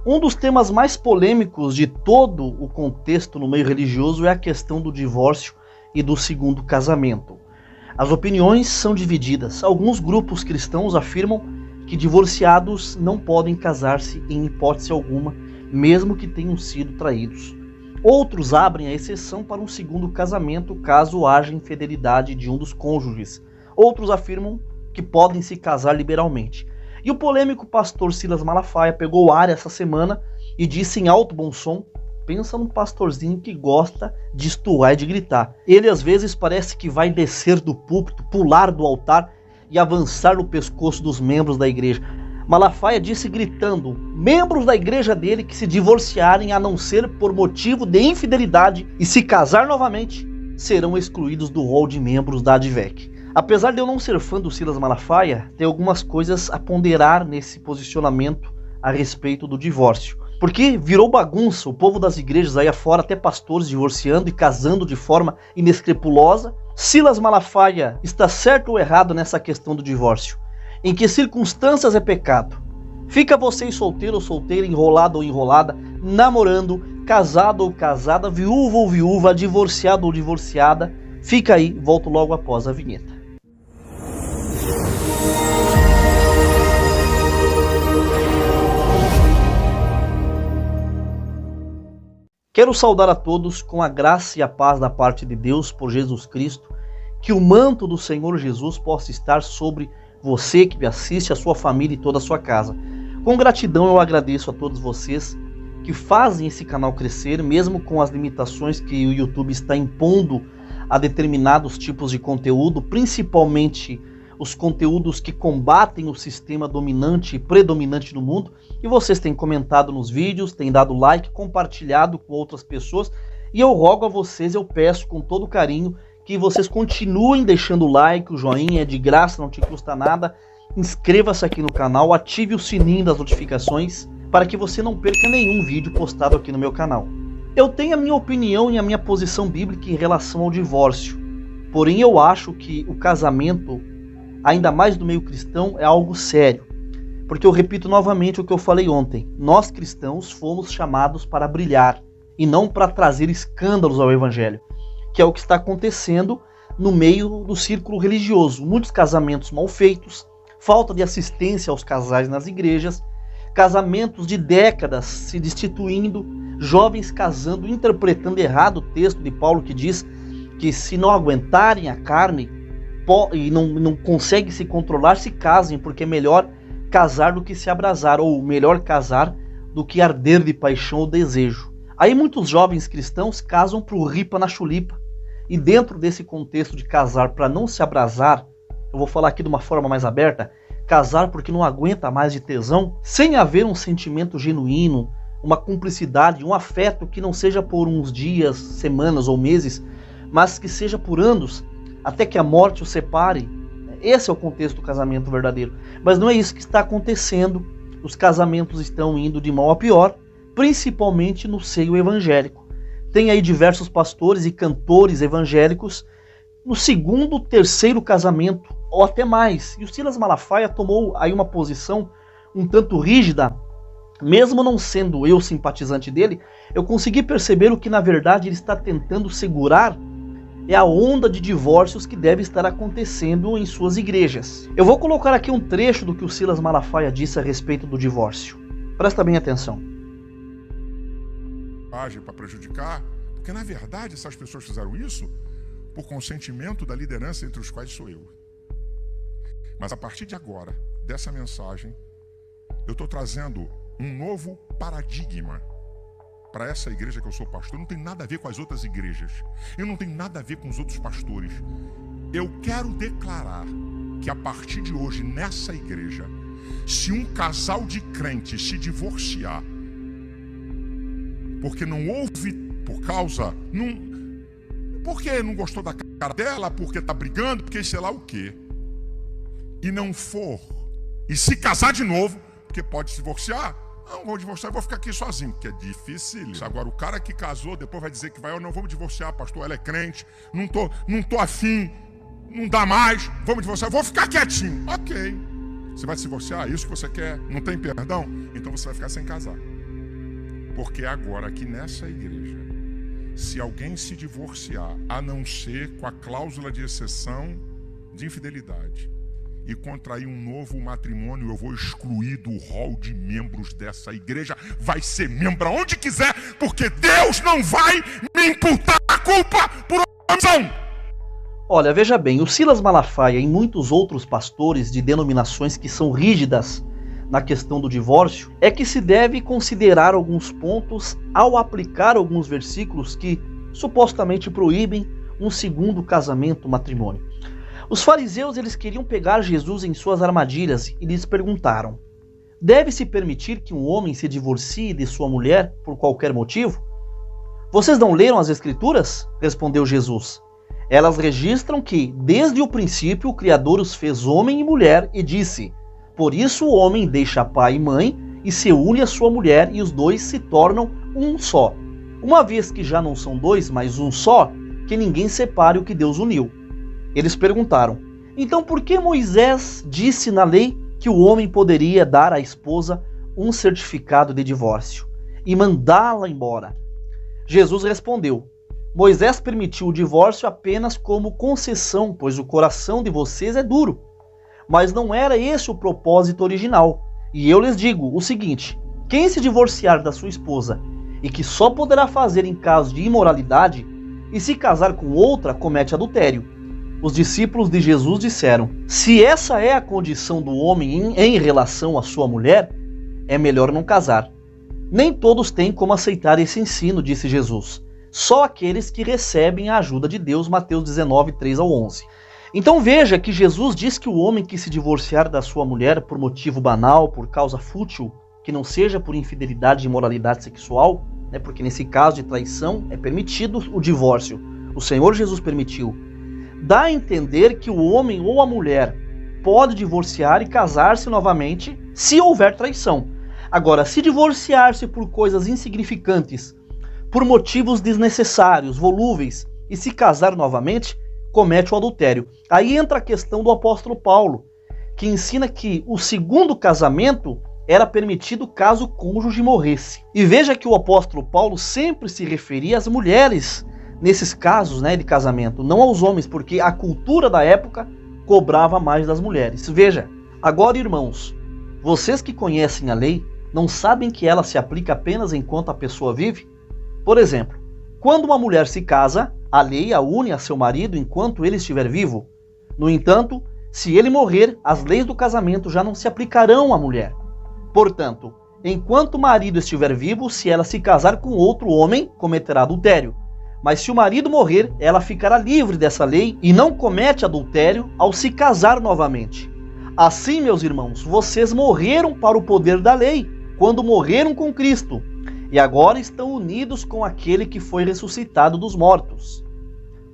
Um dos temas mais polêmicos de todo o contexto no meio religioso é a questão do divórcio e do segundo casamento. As opiniões são divididas. Alguns grupos cristãos afirmam que divorciados não podem casar-se em hipótese alguma, mesmo que tenham sido traídos. Outros abrem a exceção para um segundo casamento caso haja infidelidade de um dos cônjuges. Outros afirmam que podem se casar liberalmente. E o polêmico pastor Silas Malafaia pegou o ar essa semana e disse em alto bom som: pensa num pastorzinho que gosta de estuar e de gritar. Ele às vezes parece que vai descer do púlpito, pular do altar e avançar no pescoço dos membros da igreja. Malafaia disse gritando: membros da igreja dele que se divorciarem a não ser por motivo de infidelidade e se casar novamente, serão excluídos do rol de membros da ADVEC. Apesar de eu não ser fã do Silas Malafaia, tem algumas coisas a ponderar nesse posicionamento a respeito do divórcio. Porque virou bagunça, o povo das igrejas aí afora, até pastores divorciando e casando de forma inescrupulosa. Silas Malafaia está certo ou errado nessa questão do divórcio? Em que circunstâncias é pecado? Fica você solteiro ou solteira, enrolado ou enrolada, namorando, casado ou casada, viúvo ou viúva, divorciado ou divorciada? Fica aí, volto logo após a vinheta. Quero saudar a todos com a graça e a paz da parte de Deus por Jesus Cristo, que o manto do Senhor Jesus possa estar sobre você que me assiste, a sua família e toda a sua casa. Com gratidão eu agradeço a todos vocês que fazem esse canal crescer, mesmo com as limitações que o YouTube está impondo a determinados tipos de conteúdo, principalmente os conteúdos que combatem o sistema dominante e predominante no mundo. E vocês têm comentado nos vídeos, têm dado like, compartilhado com outras pessoas. E eu rogo a vocês, eu peço com todo carinho, que vocês continuem deixando o like, o joinha, é de graça, não te custa nada. Inscreva-se aqui no canal, ative o sininho das notificações, para que você não perca nenhum vídeo postado aqui no meu canal. Eu tenho a minha opinião e a minha posição bíblica em relação ao divórcio. Porém, eu acho que o casamento, ainda mais no meio cristão, é algo sério. Porque eu repito novamente o que eu falei ontem. Nós cristãos fomos chamados para brilhar e não para trazer escândalos ao evangelho, que é o que está acontecendo no meio do círculo religioso. Muitos casamentos mal feitos, falta de assistência aos casais nas igrejas, casamentos de décadas se destituindo, jovens casando, interpretando errado o texto de Paulo que diz que se não aguentarem a carne e não conseguem se controlar, se casem, porque é melhor casar do que se abrasar, ou melhor casar do que arder de paixão ou desejo. Aí muitos jovens cristãos casam pro ripa na chulipa, e dentro desse contexto de casar para não se abrasar, eu vou falar aqui de uma forma mais aberta, casar porque não aguenta mais de tesão, sem haver um sentimento genuíno, uma cumplicidade, um afeto que não seja por uns dias, semanas ou meses, mas que seja por anos, até que a morte os separe. Esse é o contexto do casamento verdadeiro. Mas não é isso que está acontecendo. Os casamentos estão indo de mal a pior, principalmente no seio evangélico. Tem aí diversos pastores e cantores evangélicos no segundo, terceiro casamento, ou até mais. E o Silas Malafaia tomou aí uma posição um tanto rígida. Mesmo não sendo eu simpatizante dele, eu consegui perceber o que na verdade ele está tentando segurar é a onda de divórcios que deve estar acontecendo em suas igrejas. Eu vou colocar aqui um trecho do que o Silas Malafaia disse a respeito do divórcio. Presta bem atenção. Age para prejudicar, porque na verdade essas pessoas fizeram isso por consentimento da liderança, entre os quais sou eu. Mas a partir de agora, dessa mensagem, eu estou trazendo um novo paradigma para essa igreja que eu sou pastor. Não tem nada a ver com as outras igrejas. Eu não tenho nada a ver com os outros pastores. Eu quero declarar que a partir de hoje, nessa igreja, se um casal de crentes se divorciar, porque não houve, por causa, porque não gostou da cara dela, porque está brigando, porque sei lá o quê, e não for, e se casar de novo, porque pode se divorciar, não vou divorciar, vou ficar aqui sozinho, porque é difícil. Agora, o cara que casou, depois vai dizer que vai, eu não vou me divorciar, pastor, ela é crente, não tô afim, não dá mais, vamos divorciar, vou ficar quietinho. Ok, você vai se divorciar, é isso que você quer, não tem perdão? Então você vai ficar sem casar. Porque agora aqui nessa igreja, se alguém se divorciar, a não ser com a cláusula de exceção de infidelidade, e contrair um novo matrimônio, eu vou excluir do rol de membros dessa igreja. Vai ser membro aonde quiser, porque Deus não vai me imputar a culpa por omissão. Olha, veja bem, o Silas Malafaia e muitos outros pastores de denominações que são rígidas na questão do divórcio, é que se deve considerar alguns pontos ao aplicar alguns versículos que supostamente proíbem um segundo casamento, matrimônio. Os fariseus, eles queriam pegar Jesus em suas armadilhas e lhes perguntaram: deve-se permitir que um homem se divorcie de sua mulher por qualquer motivo? Vocês não leram as Escrituras? Respondeu Jesus. Elas registram que, desde o princípio, o Criador os fez homem e mulher e disse: por isso o homem deixa pai e mãe e se une à sua mulher e os dois se tornam um só. Uma vez que já não são dois, mas um só, que ninguém separe o que Deus uniu. Eles perguntaram: então por que Moisés disse na lei que o homem poderia dar à esposa um certificado de divórcio e mandá-la embora? Jesus respondeu: Moisés permitiu o divórcio apenas como concessão, pois o coração de vocês é duro. Mas não era esse o propósito original. E eu lhes digo o seguinte: quem se divorciar da sua esposa, e que só poderá fazer em caso de imoralidade, e se casar com outra, comete adultério. Os discípulos de Jesus disseram: se essa é a condição do homem em relação à sua mulher, é melhor não casar. Nem todos têm como aceitar esse ensino, disse Jesus. Só aqueles que recebem a ajuda de Deus, Mateus 19, 3 ao 11. Então veja que Jesus diz que o homem que se divorciar da sua mulher por motivo banal, por causa fútil, que não seja por infidelidade e imoralidade sexual, porque nesse caso de traição é permitido o divórcio, o Senhor Jesus permitiu, dá a entender que o homem ou a mulher pode divorciar e casar-se novamente se houver traição. Agora, se divorciar-se por coisas insignificantes, por motivos desnecessários, volúveis, e se casar novamente, comete o adultério. Aí entra a questão do apóstolo Paulo, que ensina que o segundo casamento era permitido caso o cônjuge morresse. E veja que o apóstolo Paulo sempre se referia às mulheres nesses casos, de casamento, não aos homens, porque a cultura da época cobrava mais das mulheres. Veja, agora, irmãos, vocês que conhecem a lei, não sabem que ela se aplica apenas enquanto a pessoa vive? Por exemplo, quando uma mulher se casa, a lei a une a seu marido enquanto ele estiver vivo. No entanto, se ele morrer, as leis do casamento já não se aplicarão à mulher. Portanto, enquanto o marido estiver vivo, se ela se casar com outro homem, cometerá adultério. Mas se o marido morrer, ela ficará livre dessa lei e não comete adultério ao se casar novamente. Assim, meus irmãos, vocês morreram para o poder da lei, quando morreram com Cristo, e agora estão unidos com aquele que foi ressuscitado dos mortos.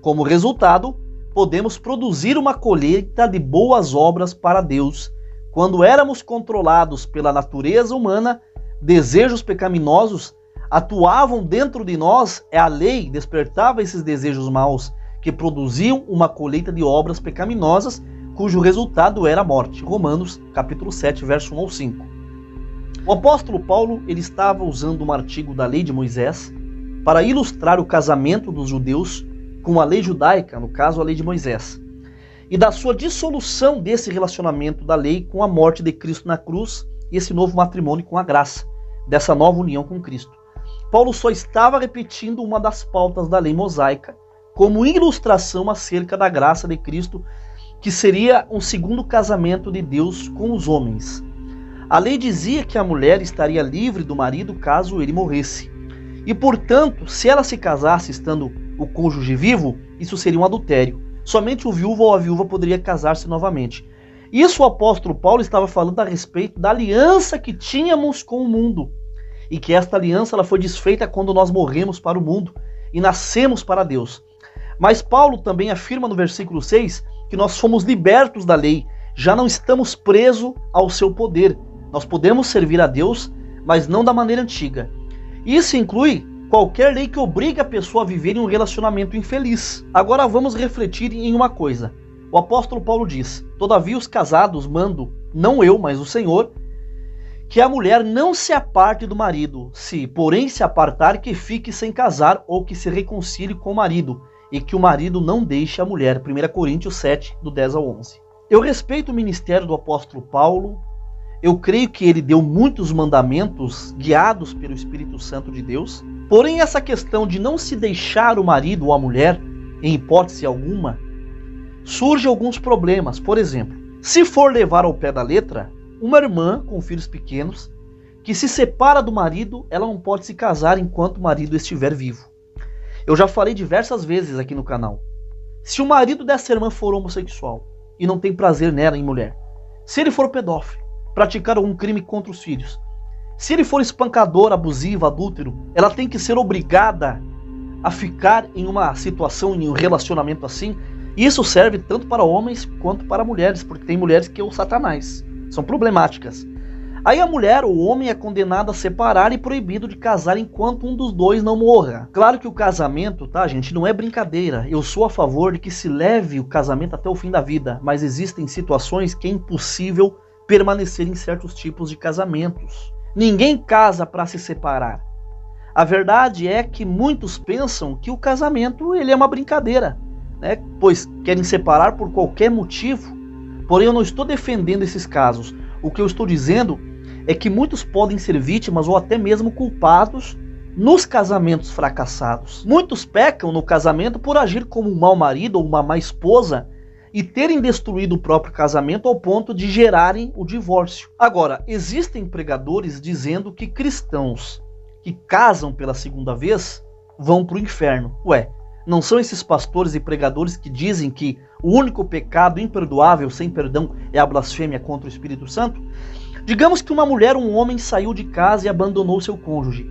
Como resultado, podemos produzir uma colheita de boas obras para Deus. Quando éramos controlados pela natureza humana, desejos pecaminosos atuavam dentro de nós, a lei despertava esses desejos maus, que produziam uma colheita de obras pecaminosas, cujo resultado era a morte. Romanos, capítulo 7, verso 1 ao 5. O apóstolo Paulo, ele estava usando um artigo da lei de Moisés para ilustrar o casamento dos judeus com a lei judaica, no caso a lei de Moisés, e da sua dissolução desse relacionamento da lei com a morte de Cristo na cruz e esse novo matrimônio com a graça, dessa nova união com Cristo. Paulo só estava repetindo uma das pautas da lei mosaica como ilustração acerca da graça de Cristo, que seria um segundo casamento de Deus com os homens. A lei dizia que a mulher estaria livre do marido caso ele morresse. E, portanto, se ela se casasse estando o cônjuge vivo, isso seria um adultério. Somente o viúvo ou a viúva poderia casar-se novamente. Isso o apóstolo Paulo estava falando a respeito da aliança que tínhamos com o mundo. E que esta aliança ela foi desfeita quando nós morremos para o mundo e nascemos para Deus. Mas Paulo também afirma no versículo 6 que nós fomos libertos da lei, já não estamos presos ao seu poder. Nós podemos servir a Deus, mas não da maneira antiga. Isso inclui qualquer lei que obrigue a pessoa a viver em um relacionamento infeliz. Agora vamos refletir em uma coisa. O apóstolo Paulo diz: todavia os casados mando, não eu, mas o Senhor, que a mulher não se aparte do marido, se, porém, se apartar, que fique sem casar ou que se reconcilie com o marido, e que o marido não deixe a mulher. 1 Coríntios 7, do 10 ao 11. Eu respeito o ministério do apóstolo Paulo, eu creio que ele deu muitos mandamentos guiados pelo Espírito Santo de Deus, porém essa questão de não se deixar o marido ou a mulher, em hipótese alguma, surge alguns problemas. Por exemplo, se for levar ao pé da letra, uma irmã com filhos pequenos que se separa do marido, ela não pode se casar enquanto o marido estiver vivo. Eu já falei diversas vezes aqui no canal. Se o marido dessa irmã for homossexual e não tem prazer nela em mulher, se ele for pedófilo, praticar algum crime contra os filhos, se ele for espancador, abusivo, adúltero, ela tem que ser obrigada a ficar em uma situação, em um relacionamento assim. Isso serve tanto para homens quanto para mulheres, porque tem mulheres que é o Satanás. São problemáticas. Aí a mulher, o homem, é condenado a separar e proibido de casar enquanto um dos dois não morra. Claro que o casamento, tá, gente, não é brincadeira. Eu sou a favor de que se leve o casamento até o fim da vida, mas existem situações que é impossível permanecer em certos tipos de casamentos. Ninguém casa para se separar. A verdade é que muitos pensam que o casamento ele é uma brincadeira, né? Pois querem separar por qualquer motivo. Porém, eu não estou defendendo esses casos. O que eu estou dizendo é que muitos podem ser vítimas ou até mesmo culpados nos casamentos fracassados. Muitos pecam no casamento por agir como um mau marido ou uma má esposa e terem destruído o próprio casamento ao ponto de gerarem o divórcio. Agora, existem pregadores dizendo que cristãos que casam pela segunda vez vão para o inferno. Ué, não são esses pastores e pregadores que dizem que o único pecado imperdoável sem perdão é a blasfêmia contra o Espírito Santo? Digamos que uma mulher ou um homem saiu de casa e abandonou seu cônjuge.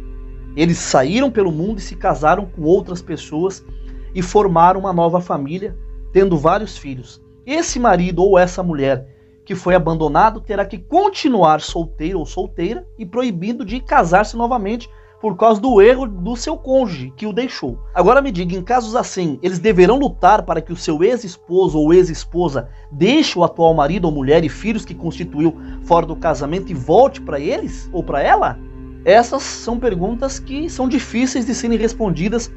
Eles saíram pelo mundo e se casaram com outras pessoas e formaram uma nova família, tendo vários filhos. Esse marido ou essa mulher que foi abandonado terá que continuar solteiro ou solteira e proibido de casar-se novamente por causa do erro do seu cônjuge que o deixou. Agora me diga, em casos assim, eles deverão lutar para que o seu ex-esposo ou ex-esposa deixe o atual marido ou mulher e filhos que constituiu fora do casamento e volte para eles ou para ela? Essas são perguntas que são difíceis de serem respondidas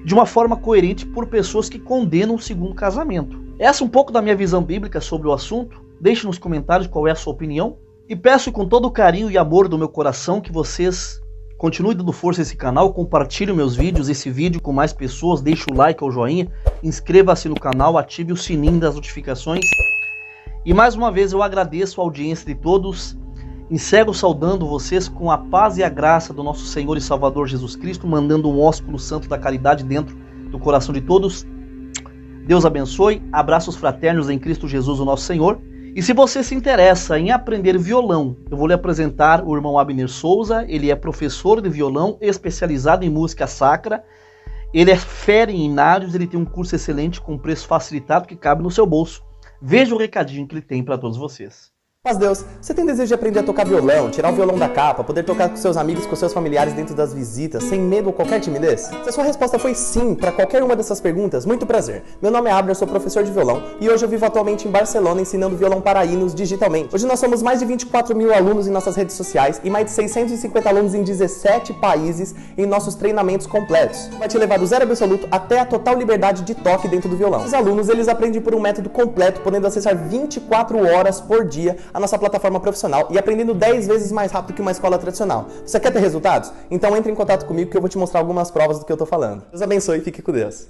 de uma forma coerente por pessoas que condenam o segundo casamento. Essa é um pouco da minha visão bíblica sobre o assunto. Deixe nos comentários qual é a sua opinião. E peço com todo o carinho e amor do meu coração que vocês continuem dando força a esse canal, compartilhem meus vídeos, esse vídeo com mais pessoas, deixe o like ou joinha, inscreva-se no canal, ative o sininho das notificações. E mais uma vez eu agradeço a audiência de todos. Encerro saudando vocês com a paz e a graça do nosso Senhor e Salvador Jesus Cristo, mandando um ósculo santo da caridade dentro do coração de todos. Deus abençoe, abraços fraternos em Cristo Jesus, o nosso Senhor. E se você se interessa em aprender violão, eu vou lhe apresentar o irmão Abner Souza. Ele é professor de violão, especializado em música sacra. Ele é fera em hinários, ele tem um curso excelente com preço facilitado que cabe no seu bolso. Veja o recadinho que ele tem para todos vocês. Mas Deus, você tem desejo de aprender a tocar violão, tirar o violão da capa, poder tocar com seus amigos, com seus familiares dentro das visitas, sem medo ou qualquer timidez? Se a sua resposta foi sim para qualquer uma dessas perguntas, muito prazer. Meu nome é Abner, sou professor de violão e hoje eu vivo atualmente em Barcelona ensinando violão para hinos digitalmente. Hoje nós somos mais de 24 mil alunos em nossas redes sociais e mais de 650 alunos em 17 países em nossos treinamentos completos. Vai te levar do zero absoluto até a total liberdade de toque dentro do violão. Os alunos, eles aprendem por um método completo, podendo acessar 24 horas por dia a nossa plataforma profissional e aprendendo 10 vezes mais rápido que uma escola tradicional. Você quer ter resultados? Então entre em contato comigo que eu vou te mostrar algumas provas do que eu tô falando. Deus abençoe e fique com Deus.